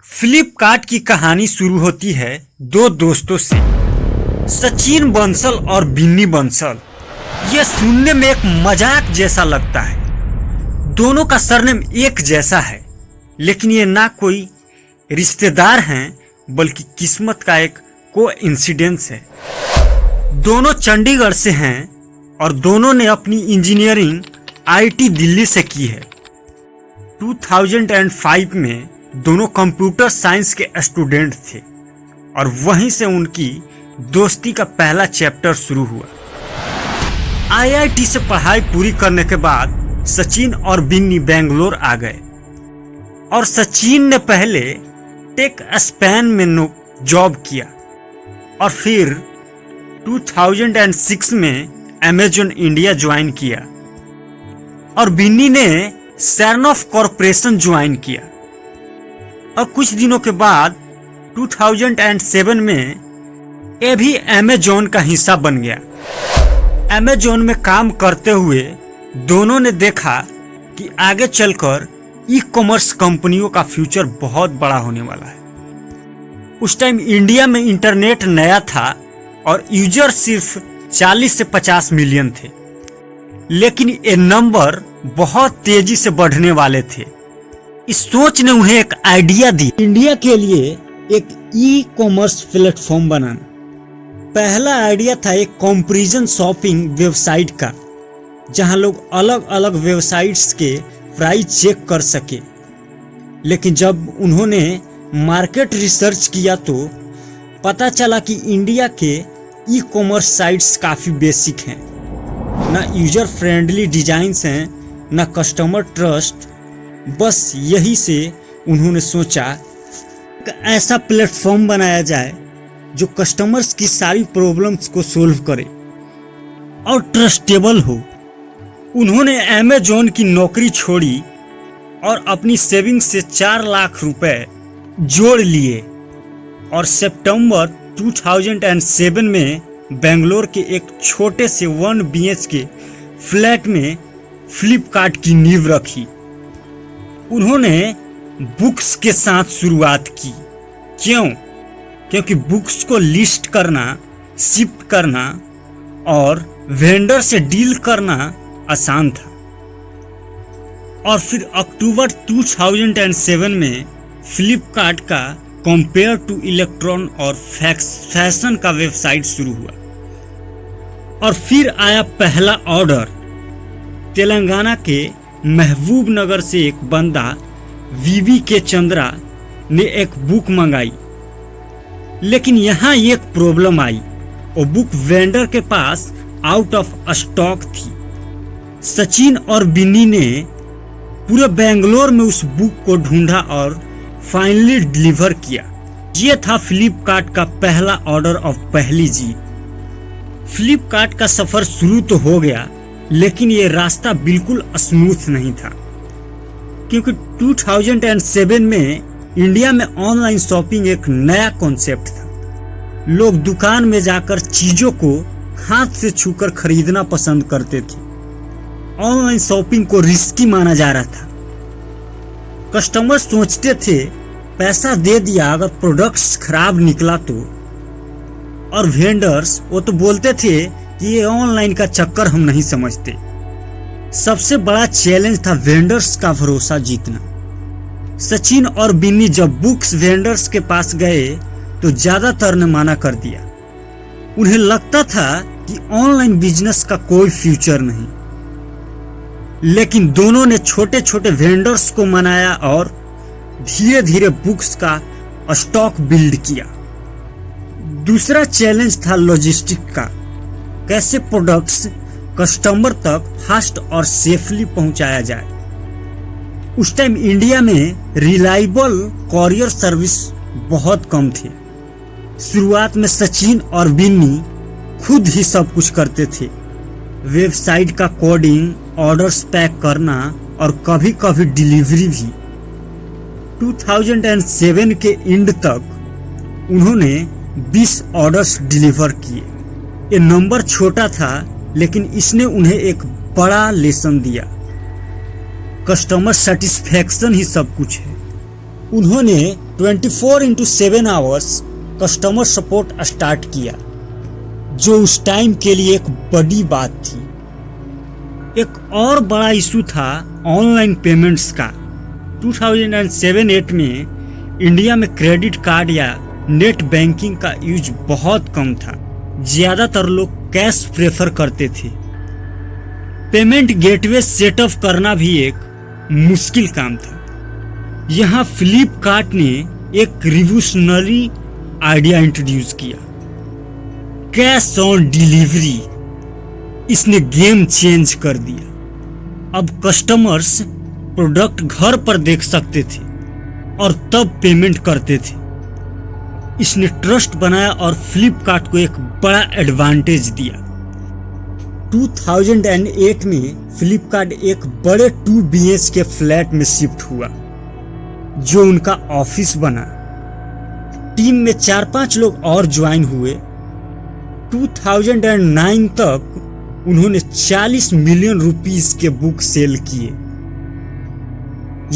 फ्लिपकार्ट की कहानी शुरू होती है दो दोस्तों से, सचिन बंसल और बिन्नी बंसल। यह सुनने में एक मजाक जैसा लगता है। दोनों का सरनेम एक जैसा है, लेकिन ये ना कोई रिश्तेदार हैं बल्कि किस्मत का एक कोइंसिडेंस है। दोनों चंडीगढ़ से हैं और दोनों ने अपनी इंजीनियरिंग आईटी दिल्ली से की है। 2005 में दोनों कंप्यूटर साइंस के स्टूडेंट थे और वहीं से उनकी दोस्ती का पहला चैप्टर शुरू हुआ। आईआईटी से पढ़ाई पूरी करने के बाद सचिन और बिन्नी बेंगलोर आ गए और सचिन ने पहले टेक स्पैन में जॉब किया और फिर 2006 में अमेजन इंडिया ज्वाइन किया और बिन्नी ने सैरनॉफ कॉरपोरेशन ज्वाइन किया और कुछ दिनों के बाद 2007 में ये भी अमेजन का हिस्सा बन गया। अमेजन में काम करते हुए दोनों ने देखा कि आगे चलकर ई कॉमर्स कंपनियों का फ्यूचर बहुत बड़ा होने वाला है। उस टाइम इंडिया में इंटरनेट नया था और यूजर सिर्फ 40 से 50 मिलियन थे, लेकिन ये नंबर बहुत तेजी से बढ़ने वाले थे। इस सोच ने उन्हें एक आइडिया दी, इंडिया के लिए एक ई कॉमर्स प्लेटफॉर्म बनाना। पहला आइडिया था एक कंपैरिजन शॉपिंग वेबसाइट का, जहां लोग अलग अलग वेबसाइट्स के प्राइस चेक कर सके। लेकिन जब उन्होंने मार्केट रिसर्च किया तो पता चला कि इंडिया के ई कॉमर्स साइट्स काफ़ी बेसिक हैं, ना यूजर फ्रेंडली डिजाइन्स हैं, ना कस्टमर ट्रस्ट। बस यही से उन्होंने सोचा कि ऐसा प्लेटफॉर्म बनाया जाए जो कस्टमर्स की सारी प्रॉब्लम्स को सोल्व करे और ट्रस्टेबल हो। उन्होंने अमेजन की नौकरी छोड़ी और अपनी सेविंग्स से 4 लाख रुपए जोड़ लिए और सितंबर 2007 में बेंगलोर के एक छोटे से 1 BHK फ्लैट में फ्लिपकार्ट की नींव रखी। उन्होंने बुक्स के साथ शुरुआत की। क्यों? क्योंकि बुक्स को लिस्ट करना, शिफ्ट करना और वेंडर से डील करना आसान था। और फिर अक्टूबर 2007 में फ्लिपकार्ट का कंपेयर टू इलेक्ट्रॉन और फैशन का वेबसाइट शुरू हुआ और फिर आया पहला ऑर्डर। तेलंगाना के महबूब नगर से एक बंदा VBK चंद्रा ने एक बुक मंगाई, लेकिन यहाँ एक प्रॉब्लम आई। वो बुक वेंडर के पास आउट ऑफ स्टॉक थी। सचिन और बिन्नी ने पूरे बेंगलोर में उस बुक को ढूंढा और फाइनली डिलीवर किया। ये था फ्लिपकार्ट का पहला ऑर्डर और पहली जीत। फ्लिपकार्ट का सफर शुरू तो हो गया, लेकिन ये रास्ता बिल्कुल स्मूथ नहीं था, क्योंकि 2007 में इंडिया में ऑनलाइन शॉपिंग एक नया कॉन्सेप्ट था। लोग दुकान में जाकर चीजों को हाथ से छूकर खरीदना पसंद करते थे। ऑनलाइन शॉपिंग को रिस्की माना जा रहा था। कस्टमर सोचते थे पैसा दे दिया, अगर प्रोडक्ट्स खराब निकला तो। और वेंडर्स वो तो बोलते थे कि ये ऑनलाइन का चक्कर हम नहीं समझते। सबसे बड़ा चैलेंज था वेंडर्स का भरोसा जीतना। सचिन और बिन्नी जब बुक्स वेंडर्स के पास गए तो ज्यादातर ने मना कर दिया। उन्हें लगता था कि ऑनलाइन बिजनेस का कोई फ्यूचर नहीं। लेकिन दोनों ने छोटे छोटे वेंडर्स को मनाया और धीरे धीरे बुक्स का स्टॉक बिल्ड किया। दूसरा चैलेंज था लॉजिस्टिक का। कैसे प्रोडक्ट्स कस्टमर तक फास्ट और सेफली पहुंचाया जाए। उस टाइम इंडिया में रिलायबल कॉरियर सर्विस बहुत कम थे। शुरुआत में सचिन और बिन्नी खुद ही सब कुछ करते थे। वेबसाइट का कोडिंग, ऑर्डर्स पैक करना और कभी कभी डिलीवरी भी। 2007 के एंड तक उन्होंने 20 ऑर्डर्स डिलीवर किए। ये नंबर छोटा था, लेकिन इसने उन्हें एक बड़ा लेसन दिया। कस्टमर सेटिस्फैक्शन ही सब कुछ है। उन्होंने 24/7 आवर्स कस्टमर सपोर्ट स्टार्ट किया, जो उस टाइम के लिए एक बड़ी बात थी। एक और बड़ा इशू था ऑनलाइन पेमेंट्स का। 2007-8 में इंडिया में क्रेडिट कार्ड या नेट बैंकिंग का यूज बहुत कम था। ज़्यादातर लोग कैश प्रेफर करते थे। पेमेंट गेटवे सेटअप करना भी एक मुश्किल काम था। यहाँ फ्लिपकार्ट ने एक रिवोल्यूशनरी आइडिया इंट्रोड्यूस किया, कैश ऑन डिलीवरी। इसने गेम चेंज कर दिया। अब कस्टमर्स प्रोडक्ट घर पर देख सकते थे और तब पेमेंट करते थे। इसने ट्रस्ट बनाया और फ्लिपकार्ट को एक बड़ा एडवांटेज दिया। 2008 में फ्लिपकार्ट एक बड़े 2 BHK फ्लैट में शिफ्ट हुआ, जो उनका ऑफिस बना। टीम में 4-5 लोग और ज्वाइन हुए। 2009 तक उन्होंने 40 मिलियन रुपीस के बुक सेल किए।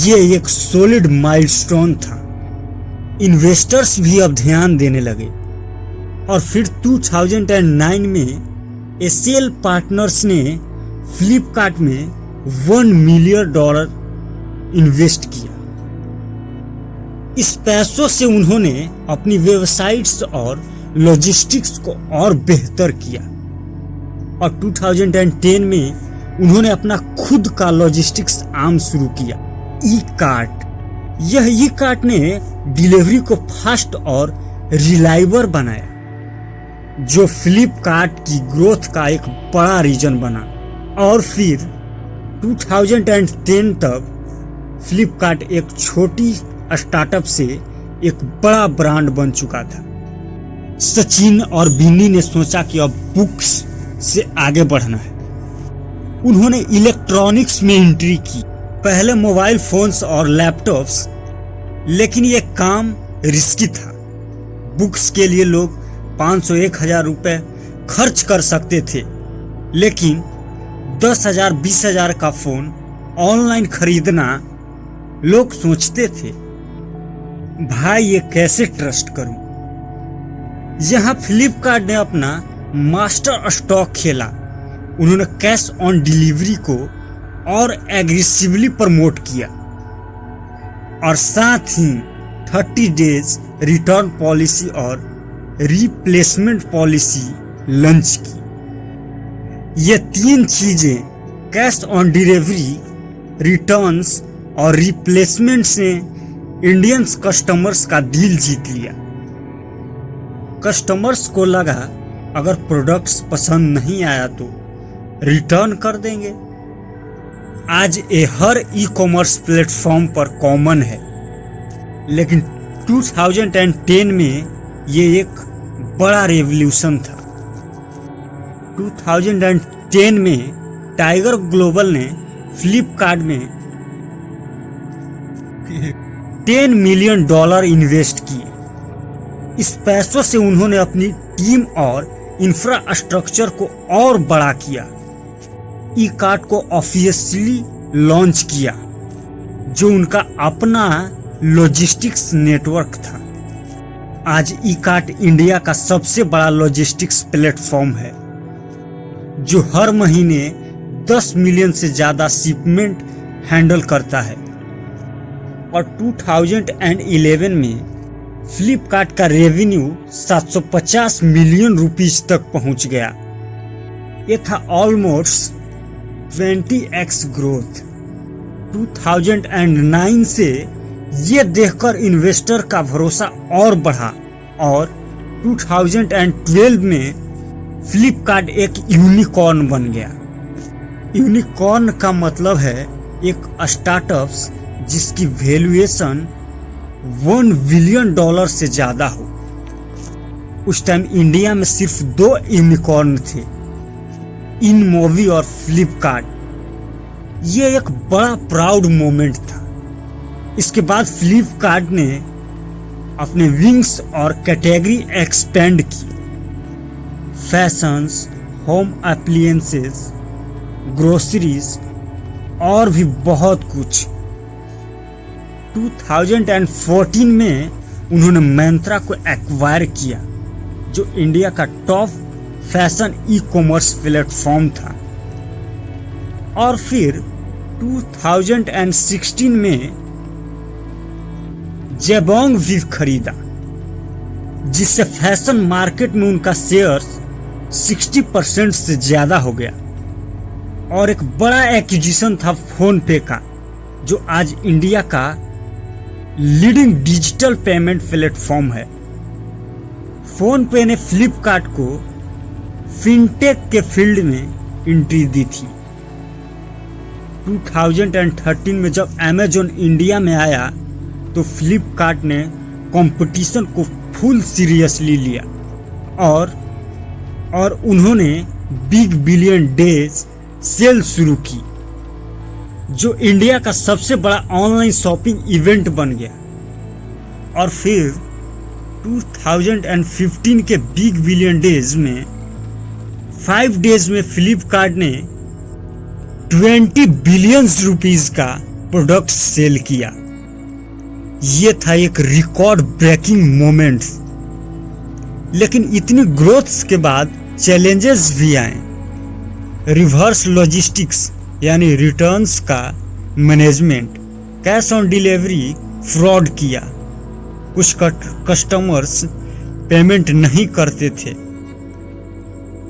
ये एक सॉलिड माइलस्टोन था। इन्वेस्टर्स भी अब ध्यान देने लगे और फिर 2009 में एसीएल पार्टनर्स ने फ्लिपकार्ट में $1 मिलियन इन्वेस्ट किया। इस पैसों से उन्होंने अपनी वेबसाइट्स और लॉजिस्टिक्स को और बेहतर किया और 2010 में उन्होंने अपना खुद का लॉजिस्टिक्स आर्म शुरू किया, ई कार्ट। यह ई कार्ट ने डिलीवरी को फास्ट और रिलायबल बनाया, जो फ्लिपकार्ट की ग्रोथ का एक बड़ा रीजन बना। और फिर 2010 तक फ्लिपकार्ट एक छोटी स्टार्टअप से एक बड़ा ब्रांड बन चुका था। सचिन और बिन्नी ने सोचा कि अब बुक्स से आगे बढ़ना है। उन्होंने इलेक्ट्रॉनिक्स में एंट्री की, पहले मोबाइल फोन्स और लैपटॉप्स, लेकिन यह काम रिस्की था। बुक्स के लिए लोग 500-1000 रुपए खर्च कर सकते थे, लेकिन 10,000-20,000 का फोन ऑनलाइन खरीदना लोग सोचते थे, भाई ये कैसे ट्रस्ट करूं। यहां फ्लिपकार्ट ने अपना मास्टर स्टॉक खेला। उन्होंने कैश ऑन डिलीवरी को और एग्रेसिवली प्रमोट किया और साथ ही 30 डेज रिटर्न पॉलिसी और रिप्लेसमेंट पॉलिसी लॉन्च की। ये 3 चीजें, कैश ऑन डिलीवरी, रिटर्न्स और रिप्लेसमेंट्स ने इंडियंस कस्टमर्स का दिल जीत लिया। कस्टमर्स को लगा अगर प्रोडक्ट्स पसंद नहीं आया तो रिटर्न कर देंगे। आज ये हर ई कॉमर्स प्लेटफॉर्म पर कॉमन है, लेकिन 2010 में ये एक बड़ा रेवोल्यूशन था। 2010 में टाइगर ग्लोबल ने फ्लिपकार्ट में $10 मिलियन इन्वेस्ट किए। इस पैसों से उन्होंने अपनी टीम और इंफ्रास्ट्रक्चर को और बड़ा किया। ई कार्ट को ऑफिशियली लॉन्च किया, जो उनका अपना लॉजिस्टिक्स नेटवर्क था। आज ई कार्ट इंडिया का सबसे बड़ा लॉजिस्टिक्स प्लेटफॉर्म है, जो हर महीने 10 मिलियन से ज़्यादा शिपमेंट हैंडल करता है। और 2011 में फ्लिपकार्ट का रेवेन्यू 750 मिलियन रुपीस तक पहुंच गया। ये था ऑलमोस्ट 20x ग्रोथ। 2009 से ये देखकर इन्वेस्टर का भरोसा और बढ़ा और 2012 में फ्लिपकार्ट एक यूनिकॉर्न बन गया। यूनिकॉर्न का मतलब है एक स्टार्टअप्स जिसकी वैल्यूएशन $1 बिलियन से ज्यादा हो। उस टाइम इंडिया में सिर्फ 2 यूनिकॉर्न थे, इनमोवी और फ्लिपकार्ट। ये एक बड़ा प्राउड मोमेंट था। इसके बाद फ्लिपकार्ट ने अपने विंग्स और कैटेगरी एक्सपेंड की, फैशंस, होम एप्लियंसेस, ग्रोसरीज और भी बहुत कुछ। 2014 में उन्होंने मैंत्रा को एक्वायर किया, जो इंडिया का top fashion e commerce platform था। और फिर 2016 में जेबोंग भी खरीदा, जिससे फैशन मार्केट में उनका शेयर्स 60% से ज्यादा हो गया। और एक बड़ा एक्विजिशन था फोन पे का, जो आज इंडिया का लीडिंग डिजिटल पेमेंट प्लेटफॉर्म है। फोन पे ने फ्लिपकार्ट को फिनटेक के फील्ड में एंट्री दी थी। 2013 में जब अमेजॉन इंडिया में आया तो फ्लिपकार्ट ने कंपटीशन को फुल सीरियसली लिया और उन्होंने बिग बिलियन डेज सेल शुरू की, जो इंडिया का सबसे बड़ा ऑनलाइन शॉपिंग इवेंट बन गया। और फिर 2015 के बिग बिलियन डेज में 5 डेज में फ्लिपकार्ट ने 20 बिलियन रुपीस का प्रोडक्ट सेल किया। ये था एक रिकॉर्ड ब्रेकिंग मोमेंट। लेकिन इतनी ग्रोथ्स के बाद चैलेंजेस भी आए। रिवर्स लॉजिस्टिक्स यानी रिटर्न्स का management, cash on delivery fraud किया, कुछ कस्टमर्स पेमेंट नहीं करते थे,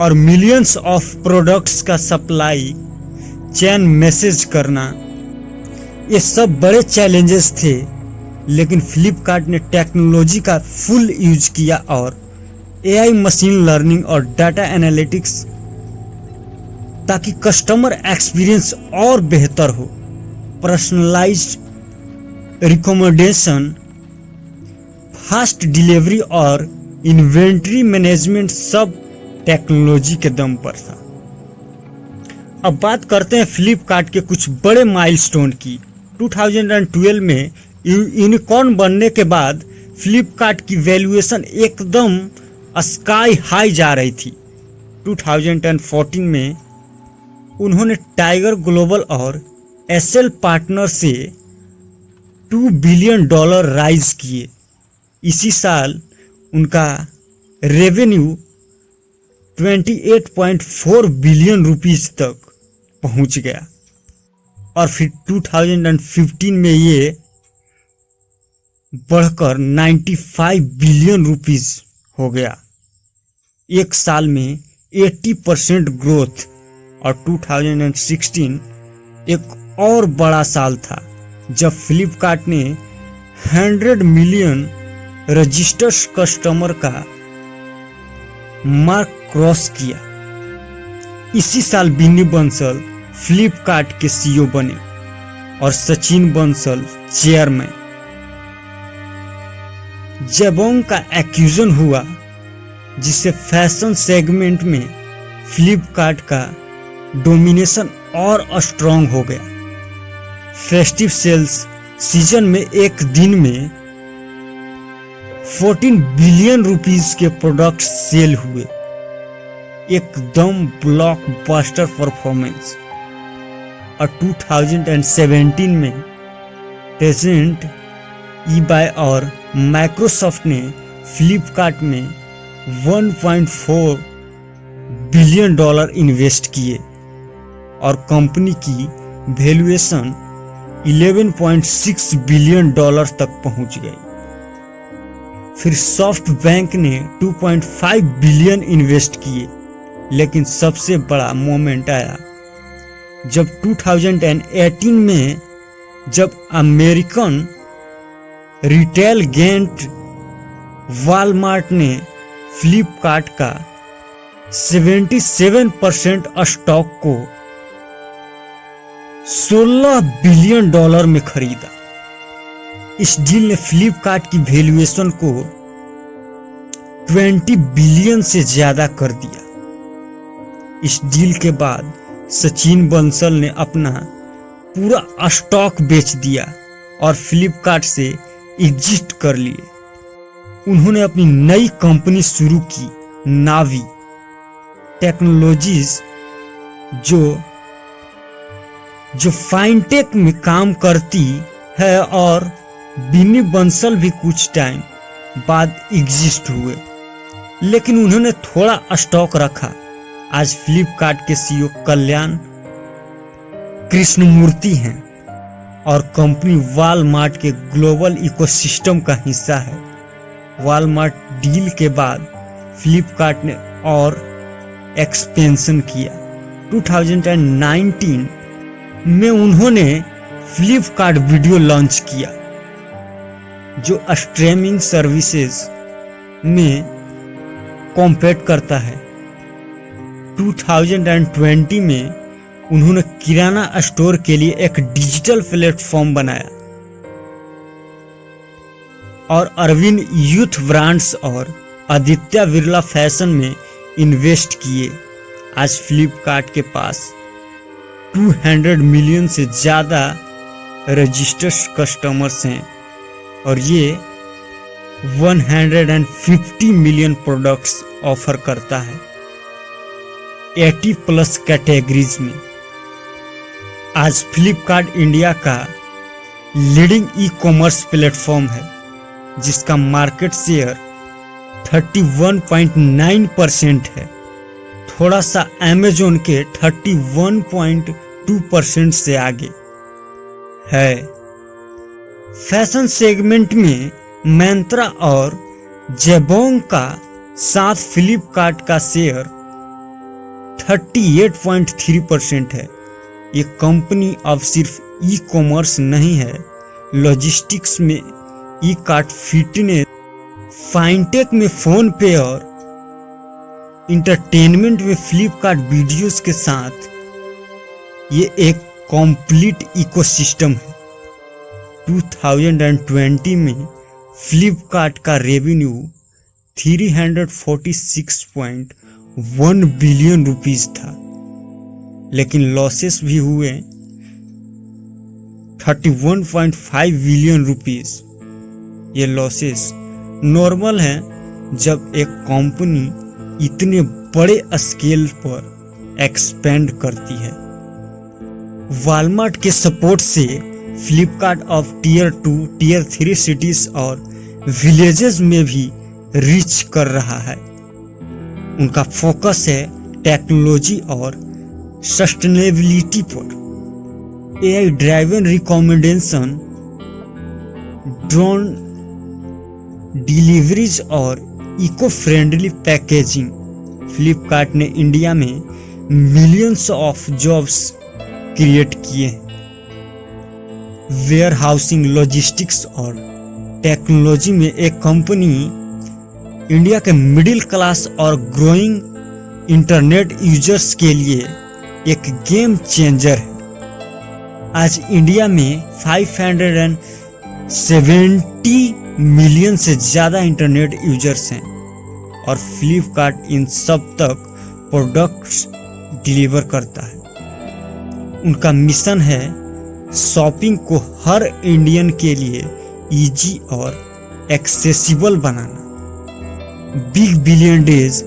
और मिलियंस ऑफ प्रोडक्ट्स का सप्लाई चेन मैसेज करना, ये सब बड़े चैलेंजेस थे। लेकिन फ्लिपकार्ट ने टेक्नोलॉजी का फुल यूज किया और एआई, मशीन लर्निंग और डाटा एनालिटिक्स, ताकि कस्टमर एक्सपीरियंस और बेहतर हो। पर्सनलाइज्ड रिकमेंडेशन, फास्ट डिलीवरी और इन्वेंट्री मैनेजमेंट सब टेक्नोलॉजी के दम पर था। अब बात करते हैं फ्लिपकार्ट के कुछ बड़े माइलस्टोन की। 2012 में यूनिकॉर्न बनने के बाद फ्लिपकार्ट की वैल्यूएशन एकदम स्काई हाई जा रही थी। 2014 में उन्होंने टाइगर ग्लोबल और एसएल पार्टनर से $2 बिलियन राइज किए। इसी साल उनका रेवेन्यू 28.4 बिलियन रुपीस तक पहुंच गया। और फिर 2015 में ये बढ़कर 95 बिलियन रुपीस हो गया। एक साल में 80% ग्रोथ। और 2016 एक और बड़ा साल था जब फ्लिपकार्ट ने 100 मिलियन रजिस्टर्ड कस्टमर का मार्क क्रॉस किया। इसी साल बिन्नी बंसल फ्लिपकार्ट के सीईओ बने और सचिन बंसल चेयरमैन। जेबोंग का एक्विजिशन हुआ, जिससे फैशन सेगमेंट में फ्लिपकार्ट का डोमिनेशन और स्ट्रांग हो गया। फेस्टिव सेल्स सीजन में एक दिन में 14 बिलियन रुपीस के प्रोडक्ट सेल हुए। एकदम ब्लॉकबस्टर परफॉर्मेंस। और 2017 में टेंसेंट, ईबाय और माइक्रोसॉफ्ट ने फ्लिपकार्ट में $1.4 बिलियन इन्वेस्ट किए और कंपनी की वैल्यूएशन $11.6 बिलियन तक पहुंच गई। फिर सॉफ्ट बैंक ने 2.5 बिलियन इन्वेस्ट किए। लेकिन सबसे बड़ा मोमेंट आया जब 2018 में जब अमेरिकन रिटेल गेंट वॉलमार्ट ने फ्लिपकार्ट का 77% स्टॉक को $16 बिलियन में खरीदा। इस डील ने फ्लिपकार्ट की वैल्यूएशन को 20 बिलियन से ज्यादा कर दिया। इस डील के बाद सचिन बंसल ने अपना पूरा स्टॉक बेच दिया और फ्लिपकार्ट से एग्जिट कर लिए। उन्होंने अपनी नई कंपनी शुरू की, नावी टेक्नोलॉजीज, जो फाइनटेक में काम करती है और बिन्नी बंसल भी कुछ टाइम बाद एग्जिस्ट हुए, लेकिन उन्होंने थोड़ा स्टॉक रखा। आज फ्लिपकार्ट के सीईओ कल्याण कृष्णमूर्ति हैं और कंपनी वॉलमार्ट के ग्लोबल इकोसिस्टम का हिस्सा है। वॉलमार्ट डील के बाद फ्लिपकार्ट ने और एक्सपेंशन किया। 2019 में उन्होंने फ्लिपकार्ट वीडियो लॉन्च किया, जो स्ट्रीमिंग सर्विसेज में कॉम्पीट करता है। 2020 में उन्होंने किराना स्टोर के लिए एक डिजिटल प्लेटफॉर्म बनाया और अरविंद यूथ ब्रांड्स और आदित्य बिरला फैशन में इन्वेस्ट किए। आज फ्लिपकार्ट के पास 200 मिलियन से ज़्यादा रजिस्टर्ड कस्टमर्स हैं और ये 150 मिलियन प्रोडक्ट्स ऑफर करता है 80+ कैटेगरीज में। आज फ्लिपकार्ट इंडिया का लीडिंग ई कॉमर्स प्लेटफॉर्म है, जिसका मार्केट शेयर 31.9% है, थोड़ा सा अमेजोन के 31.2% से आगे है। फैशन सेगमेंट में मैंत्रा और जेबोंग का साथ फ्लिपकार्ट का शेयर 38.3% है। ये कंपनी अब सिर्फ ई कॉमर्स नहीं है, लॉजिस्टिक्स में ई कार्ट, फिटनेस, फाइनटेक में फोन पे और इंटरटेनमेंट में फ्लिपकार्ट वीडियोस के साथ ये एक कंप्लीट इकोसिस्टम है। 2020 में फ्लिपकार्ट का रेवेन्यू 346.1 बिलियन रुपीस था, लेकिन लॉसेस भी हुए 31.5 बिलियन रुपीस। ये लॉसेस नॉर्मल हैं जब एक कंपनी इतने बड़े स्केल पर एक्सपेंड करती है। वॉलमार्ट के सपोर्ट से फ्लिपकार्ट अब टियर 2, टियर 3 सिटीज और विलेजेस में भी रीच कर रहा है। उनका फोकस है टेक्नोलॉजी और सस्टेनेबिलिटी पर। AI driven recommendation, drone deliveries और इको फ्रेंडली पैकेजिंग। फ्लिपकार्ट ने इंडिया में मिलियंस ऑफ जॉब्स क्रिएट किए हैं। वेयर हाउसिंग, लॉजिस्टिक्स और टेक्नोलॉजी में एक कंपनी इंडिया के मिडिल क्लास और ग्रोइंग इंटरनेट यूजर्स के लिए एक गेम चेंजर है। आज इंडिया में 570 मिलियन से ज़्यादा इंटरनेट यूजर्स हैं और फ्लिपकार्ट इन सब तक प्रोडक्ट्स डिलीवर करता है। उनका मिशन है शॉपिंग को हर इंडियन के लिए इजी और एक्सेसिबल बनाना। बिग बिलियन डेज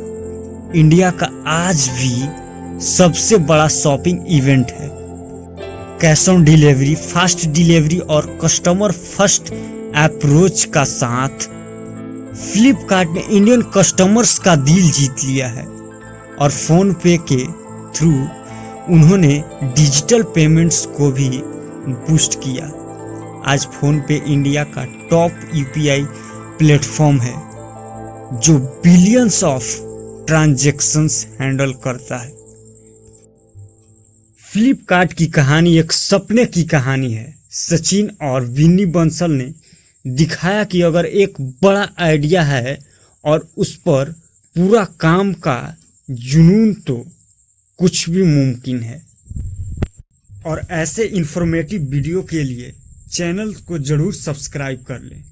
इंडिया का आज भी सबसे बड़ा शॉपिंग इवेंट है। Cash on delivery, fast delivery और कस्टमर फर्स्ट अप्रोच का साथ फ्लिपकार्ट ने इंडियन कस्टमर्स का दिल जीत लिया है और फोन पे के थ्रू उन्होंने डिजिटल पेमेंट्स को भी बूस्ट किया। आज फोन पे इंडिया का टॉप UPI प्लेटफॉर्म है जो बिलियंस ऑफ ट्रांजैक्शंस हैंडल करता है। फ्लिपकार्ट की कहानी एक सपने की कहानी है। सचिन और बिन्नी बंसल ने दिखाया कि अगर एक बड़ा आइडिया है और उस पर पूरा काम का जुनून तो कुछ भी मुमकिन है। और ऐसे इंफॉर्मेटिव वीडियो के लिए चैनल को जरूर सब्सक्राइब कर लें।